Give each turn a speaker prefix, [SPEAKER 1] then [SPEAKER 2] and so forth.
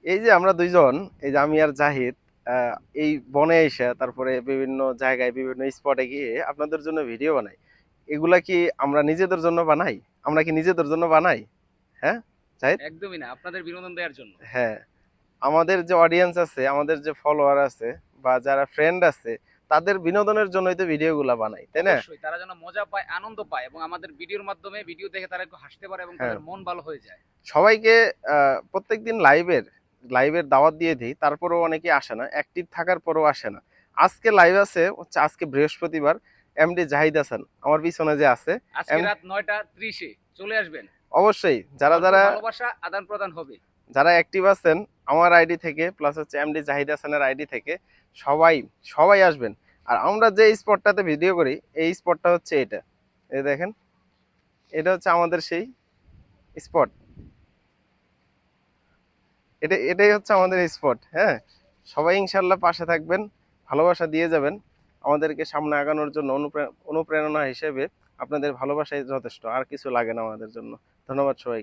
[SPEAKER 1] এই যে আমরা দুইজন, এই যে আমি আর জাহিদ, আহ, এই বনে এসে তারপরে বিভিন্ন জায়গায় বিভিন্ন স্পটে গিয়ে আপনাদের জন্য ভিডিও বানাই। এগুলা কি আমরা নিজেদের জন্য বানাই? আমরা কি নিজেদের জন্য বানাই? হ্যাঁ জাহিদ?
[SPEAKER 2] একদমই না, আপনাদের বিনোদন দেওয়ার জন্য।
[SPEAKER 1] হ্যাঁ, আমাদের যে অডিয়েন্স আছে, আমাদের যে ফলোয়ার আছে বা যারা ফ্রেন্ড আছে, তাদের বিনোদনের জন্যই তো ভিডিওগুলা বানাই, তাই না?
[SPEAKER 2] অবশ্যই তারা যেন মজা পায়, আনন্দ পায়, এবং আমাদের ভিডিওর মাধ্যমে ভিডিও দেখে তারা একটু হাসতে পারে এবং
[SPEAKER 1] হ্যাঁ,
[SPEAKER 2] তাদের মন ভালো হয়ে যায়।
[SPEAKER 1] সবাইকে প্রত্যেকদিন লাইভের দাওয়াত দিয়ে দিই, তারপরেও অনেকে আসে না, অ্যাক্টিভ থাকার পরেও আসে না। আজকে লাইভ আছে হচ্ছে, আজকে বৃহস্পতিবার। এমডি জাহিদ হাসান আমার পিছনে যে আছে।
[SPEAKER 2] আজকে
[SPEAKER 1] এম
[SPEAKER 2] রাত 9টা 30-এ চলে আসবেন।
[SPEAKER 1] অবশ্যই যারা
[SPEAKER 2] গল্প
[SPEAKER 1] যারা
[SPEAKER 2] ভালোবাসা আদান প্রদান হবে।
[SPEAKER 1] যারা অ্যাক্টিভ আছেন আমার আইডি থেকে, প্লাস হচ্ছে এমডি জাহিদ হাসানের আইডি থেকে, সবাই সবাই আসবেন। আর আমরা যে স্পটটাতে ভিডিও করি, এই স্পটটা হচ্ছে এটা। এই দেখেন, এটা হচ্ছে আমাদের সেই স্পট। এটাই হচ্ছে আমাদের স্পট। হ্যাঁ, সবাই ইনশাল্লাহ পাশে থাকবেন, ভালোবাসা দিয়ে যাবেন। আমাদেরকে সামনে আগানোর জন্য অনুপ্রেরণা হিসেবে আপনাদের ভালোবাসাই যথেষ্ট, আর কিছু লাগে না আমাদের জন্য। ধন্যবাদ সবাইকে।